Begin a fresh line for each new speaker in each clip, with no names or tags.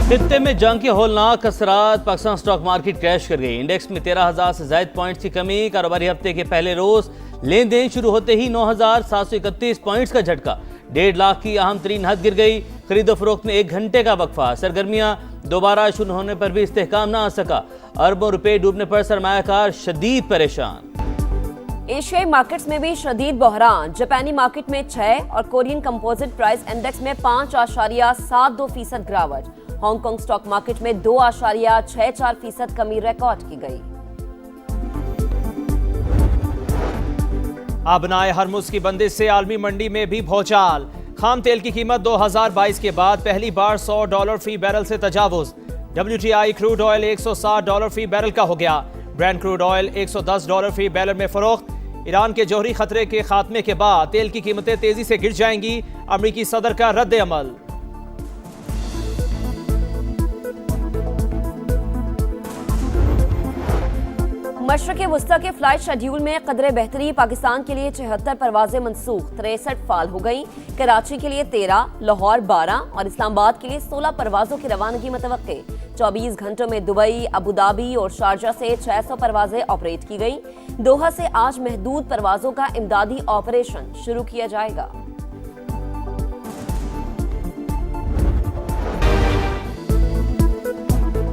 खित्ते में जंग के हौलनाक असरात, पाकिस्तान स्टॉक मार्केट क्रैश कर गई। इंडेक्स में 13,000 से ज्यादा पॉइंट्स की कमी। कारोबारी हफ्ते के पहले रोज लेन देन शुरू होते ही 9,731 पॉइंट्स का झटका। 1.5 लाख की अहम तरीन हद गिर गई। खरीदो फरोख्त में 1 घंटे का वक्फा। सरगर्मियां दोबारा शुरू होने पर भी इस्तेहकाम ना आ सका। अरबों रुपए डूबने पर सरमायाकार शदीद परेशान।
एशियाई मार्केट्स में भी शदीद बहरान। जापानी मार्केट में 6 और कोरियन कंपोजिट प्राइस इंडेक्स में 5.72% गिरावट। हांगकांग स्टॉक मार्केट में 2.64% कमी रिकॉर्ड की गई।
आबनाए हरमुज की बंदिश से आलमी मंडी में भी भौचाल। खाम तेल की कीमत 2022 के बाद पहली बार $100 फी बैरल से तजावुज। WTI क्रूड ऑयल $160 फी बैरल का हो गया। ब्रेंट क्रूड ऑयल $110 फी बैरल में फरोख्त। ईरान के जौहरी खतरे के खात्मे के बाद तेल की कीमतें तेजी से गिर जाएंगी। अमरीकी सदर का रद्द अमल।
मशरक़ वस्ता के फ्लाइट शेड्यूल में कदरे बेहतरी। पाकिस्तान के लिए 76 परवाजें मनसूख, 63 फाल हो गई। कराची के लिए 13, लाहौर 12 और इस्लामाबाद के लिए 16 परवाजों की रवानगी मुतवक्के। 24 घंटों में दुबई, अबू धाबी और शारजा से 600 परवाजें ऑपरेट की गई। दोहा से आज महदूद परवाजों का इमदादी ऑपरेशन शुरू किया जाएगा।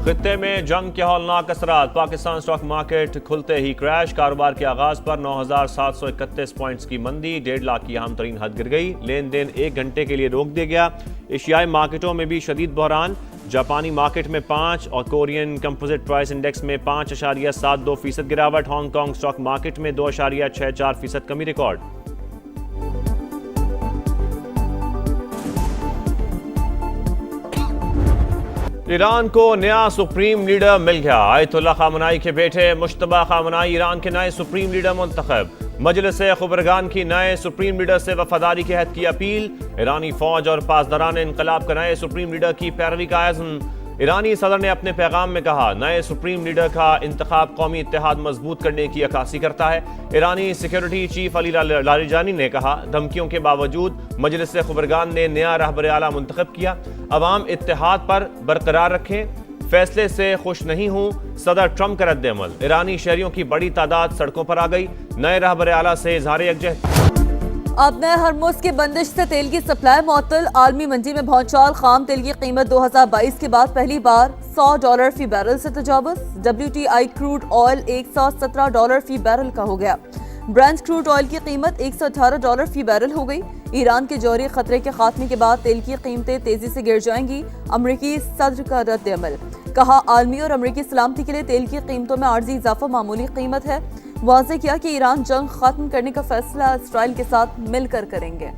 खित्ते में जंग के हौलनाक असरात, पाकिस्तान स्टॉक मार्केट खुलते ही क्रैश। कारोबार के आगाज पर 9,731 पॉइंट्स की मंदी। 1.5 लाख की अहम तरीन हद गिर गई। लेन देन 1 घंटे के लिए रोक दिया गया। एशियाई मार्केटों में भी शदीद बहरान। जापानी मार्केट में 5 और कोरियन कंपोजिट प्राइस इंडेक्स में 5.72% गिरावट। हांगकांग स्टॉक मार्केट में 2.64% कमी रिकॉर्ड। ईरान को नया सुप्रीम लीडर मिल गया। आयतुल्लाह खामनाई के बेटे मुश्तबा खामनाई ईरान के नए सुप्रीम लीडर मुंतखब। मजलिस खुबरगान की नए सुप्रीम लीडर से वफादारी के हद की अपील। ईरानी फौज और पासदारान इंकलाब का नए सुप्रीम लीडर की पैरवी का आज़म। ईरानी सदर ने अपने पैगाम में कहा, नए सुप्रीम लीडर का इंतखाब कौमी इत्तेहाद मजबूत करने की अक्कासी करता है। ईरानी सिक्योरिटी चीफ अली लारिजानी ने कहा, धमकियों के बावजूद मजलिस खुबरगान ने नया रहबर आला मुंतखब किया। अवाम इत्तेहाद पर बरकरार रखें। फैसले से खुश नहीं हूँ, सदर ट्रंप का रद्द अमल। ईरानी शहरियों की बड़ी तादाद सड़कों पर आ गई। नए रहबर आला से इजहार यकजहती।
आबनाए हरमुज की बंदिश से तेल की सप्लाई मुअत्तल। आलमी मंडी में भौचाल। खाम तेल की कीमत 2022 के बाद पहली बार $100 फी बैरल से तजावुज। WTI क्रूड ऑयल $117 फी बैरल का हो गया। ब्रेंट क्रूड ऑयल की कीमत $118 फी बैरल हो गई। ईरान के जौहरी खतरे के खात्मे के बाद तेल की कीमतें तेजी से गिर जाएंगी। अमरीकी सदर का रद्द अमल। कहा, आलमी और अमरीकी सलामती के लिए तेल की कीमतों में आर्जी इजाफा मामूली कीमत है। वाज़ेह किया कि ईरान जंग खत्म करने का फैसला इसराइल के साथ मिलकर करेंगे।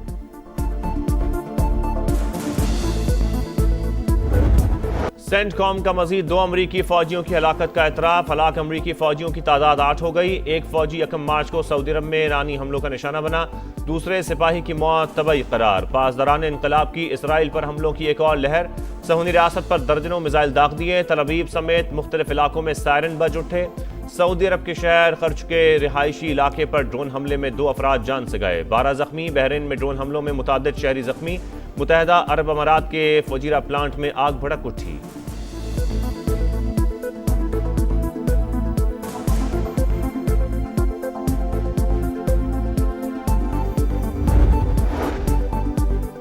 सेंटकॉम का मजीद 2 अमरीकी फौजियों की हलाकत का एतराफ। हलाक अमरीकी फौजियों की तादाद 8 हो गई। एक फौजी 1 मार्च को सऊदी अरब में ईरानी हमलों का निशाना बना। दूसरे सिपाही की मौत तबई करार। पासदारान इंकलाब की इसराइल पर हमलों की एक और लहर। सहूनी रियासत पर दर्जनों मिसाइल दाग दिए। तल अवीव समेत मुख्तलिफ इलाकों में सायरन बज उठे। सऊदी अरब के शहर खर्च के रिहायशी इलाके पर ड्रोन हमले में 2 अफराद जान से गए। 12 जख्मी। बहरीन में ड्रोन हमलों में मुतादिद शहरी जख्मी। मुत्तहदा अरब अमारात के फजीरा प्लांट में आग भड़क उठी।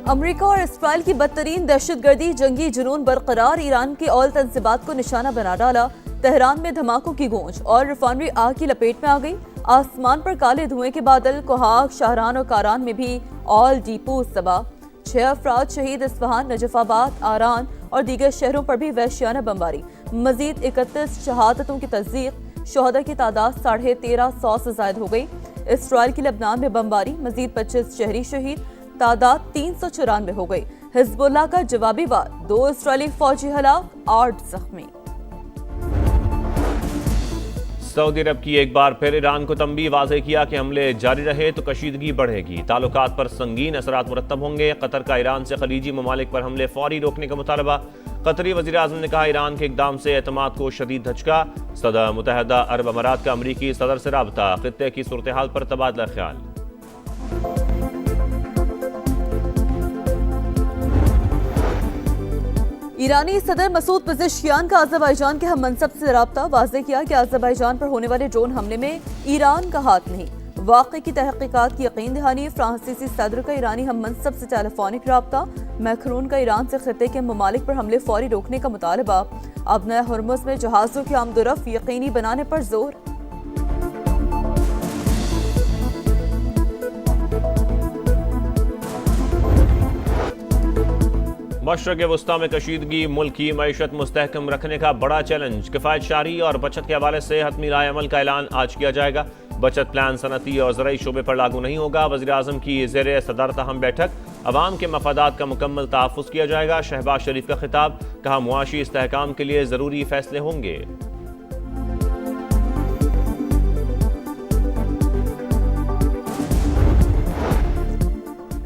अमरीका और इसराइल की बदतरीन दहशतगर्दी, जंगी जुनून बरकरार। ईरान की ऑयल तंजीबात को निशाना बना डाला। तेहरान में धमाकों की गूंज और रिफाइनरी आग की लपेट में आ गई। आसमान पर काले धुएं के बादल। कोहाग, शाहरान और कारान में भी ऑयल डिपो तबाह। 6 अफराद शहीद। इस्फहान, नजफाबाद, आरान और दीगर शहरों पर भी वहशियाना बमबारी। मजीद 31 शहादतों की तस्दीक। शोहदा की तादाद 1350 से ज्यादा हो गई। इसराइल की लबनान में बमबारी। मजीद 25 शहरी शहीद। तादाद 394 हो गई। हिजबुल्लाह का जवाबी वार। 2 इस्राइली फौजी हलाक, 8 जख्मी।
सऊदी अरब की एक बार फिर ईरान को तंबीह। वाज़ेह किया कि हमले जारी रहे तो कशीदगी बढ़ेगी। ताल्लुकात पर संगीन असरात मुरत्तब होंगे। कतर का ईरान से खलीजी ममालिक पर हमले फौरी रोकने का मुतालबा। कतरी वज़ीर आज़म ने कहा, ईरान के इक़दाम से एतमाद को शदीद धचका। सदर मुत्तहदा अरब अमारात का अमरीकी सदर से राबता। खित्ते की सूरत हाल पर तबादला ख्याल।
ईरानी सदर मसूद पेज़ेश्कियान का अज़रबैजान के हम मनसब से रब्ता, वाज़ेह किया कि अज़रबैजान पर होने वाले ड्रोन हमले में ईरान का हाथ नहीं। वाक़े की तहक़ीक़ात की यकीन दहानी। फ्रांसीसी सदर का ईरानी हम मनसब से टेलीफोनिक रब्ता। मैक्रोन का ईरान से खित्ते के ममालिक पर हमले फौरी रोकने का मुतालबा। अब नया हुर्मुज़ में जहाज़ों की आमदोरफ्त यकीनी बनाने पर जोर।
मशरक़ वस्ता में कशीदगी मुल्क की मईशत मुस्तहकम रखने का बड़ा चैलेंज। किफ़ायत शारी और बचत के हवाले से हतमी राय-ए-अमल का ऐलान आज किया जाएगा। बचत प्लान सनती और ज़राई शोबे पर लागू नहीं होगा। वज़ीर-ए-आज़म की ज़ेर सदारत अहम बैठक। अवाम के मफादात का मुकम्मल तहफ़्फ़ुज़ किया जाएगा। शहबाज शरीफ का खिताब, कहा मुआशी इस्तेहकाम के लिए ज़रूरी फैसले होंगे।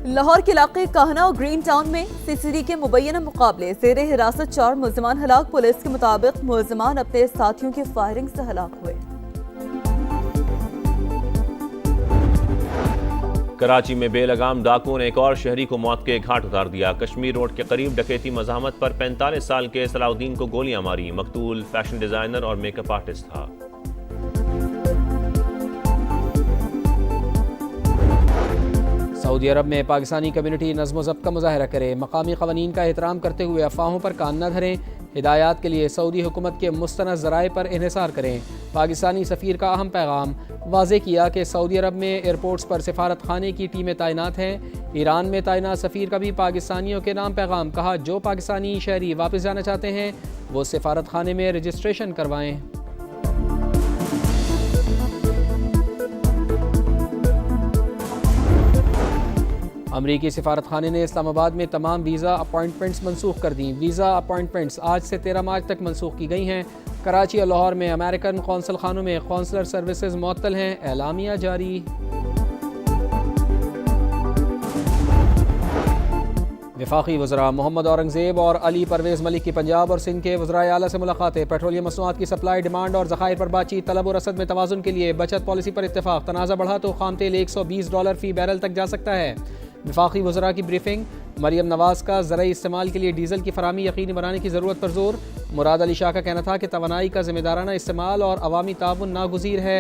लाहौर के इलाके काहना और ग्रीन टाउन में सीसीडी के मुबैना मुकाबले। ज़ेरे हिरासत 4 मुलजमान हलाक। पुलिस के मुताबिक मुलजमान अपने साथियों की फायरिंग से हलाक हुए।
कराची में बेलगाम डाकुओं ने एक और शहरी को मौत के घाट उतार दिया। कश्मीर रोड के करीब डकैती मज़ाहमत पर 45 साल के सलाउद्दीन को गोलियां मारी। मकतूल फैशन डिजाइनर और मेकअप आर्टिस्ट था।
सऊदी अरब में पाकिस्तानी कम्युनिटी नज़्म ज़ब्त का मुजाहरा करे। मकामी क़वानीन का एहतराम करते हुए अफवाहों पर कान न धरें। हिदायत के लिए सऊदी हुकूमत के मुस्तनद ज़राए पर इन्हिसार करें। पाकिस्तानी सफ़ीर का अहम पैगाम। वाज़ेह किया कि सऊदी अरब में एयरपोर्ट्स पर सिफारत खाने की टीमें तैनात हैं। ईरान में तैनात सफ़ीर का भी पाकिस्तानियों के नाम पैगाम। कहा, जो पाकिस्तानी शहरी वापस जाना चाहते हैं वो सिफारत खाने में रजिस्ट्रेशन करवाएँ। अमरीकी सिफारत खाने ने इस्लामाबाद में तमाम वीज़ा अपॉइंटमेंट्स मनसूख कर दी। वीज़ा अपॉइंटमेंट्स आज से 13 मार्च तक मनसूख की गई हैं। कराची और लाहौर में अमेरिकन कौंसल खानों में कौंसलर सर्विसेज मुअत्तल हैं। एलामिया जारी। वफाकी वज़रा मोहम्मद औरंगज़ेब और अली परवेज़ मलिक की पंजाब और सिंध के वज़राए आला से मुलाकातें। पेट्रोलियम मसनूआत की सप्लाई, डिमांड और ज़खायर पर बातचीत। तलब और रसद में तवाज़ुन के लिए बचत पॉलिसी पर इत्तेफाक। तनाज़ा बढ़ा तो खाम तेल $120 फ़ी बैरल तक जा सकता है। वफाकी वज़रा की ब्रीफिंग। मरियम नवाज़ का ज़राई इस्तेमाल के लिए डीज़ल की फराहमी यकीनी बनाने की ज़रूरत पर जोर। मुराद अली शाह का कहना था कि तवानाई का ज़िम्मेदाराना इस्तेमाल और अवामी ताउन नागुज़ीर है।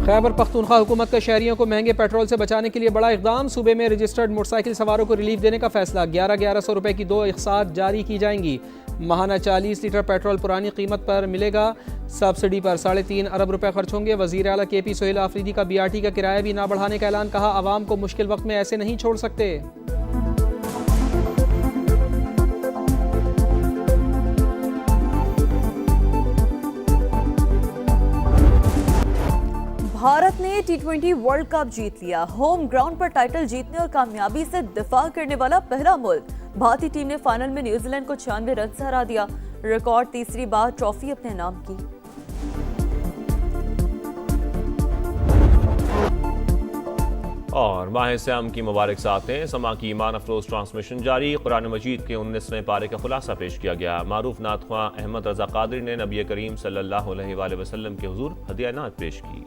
खैबर पख्तूनख्वा हुकूमत का शहरियों को महंगे पेट्रोल से बचाने के लिए बड़ा इक़दाम। सूबे में रजिस्टर्ड मोटरसाइकिल सवारों को रिलीफ देने का फैसला। 1100 रुपये की 2 इक़सात जारी की जाएंगी। माहाना 40 लीटर पेट्रोल पुरानी कीमत पर मिलेगा। सब्सिडी पर 3.5 अरब रुपए खर्च होंगे। वज़ीर आला KP सोहेल आफरीदी का BRT का किराया भी ना बढ़ाने का ऐलान। कहा, आवाम को मुश्किल वक्त में ऐसे नहीं छोड़ सकते।
भारत ने T20 वर्ल्ड कप जीत लिया। होम ग्राउंड पर टाइटल जीतने और कामयाबी से दिफा करने वाला पहला मुल्क। भारतीय टीम ने फाइनल में न्यूजीलैंड को 96 रन से हरा दिया। रिकॉर्ड तीसरी बार ट्रॉफी अपने नाम की।
और माह सियाम की मुबारक सातें। समा की ईमान अफरोज ट्रांसमिशन जारी। कुरान मजीद के 19वें पारे का खुलासा पेश किया गया। मारूफ नात ख्वां अहमद रजा कादरी ने नबी करीम सल्लल्लाहु अलैहि वसल्लम के हुजूर हदिया नात पेश की।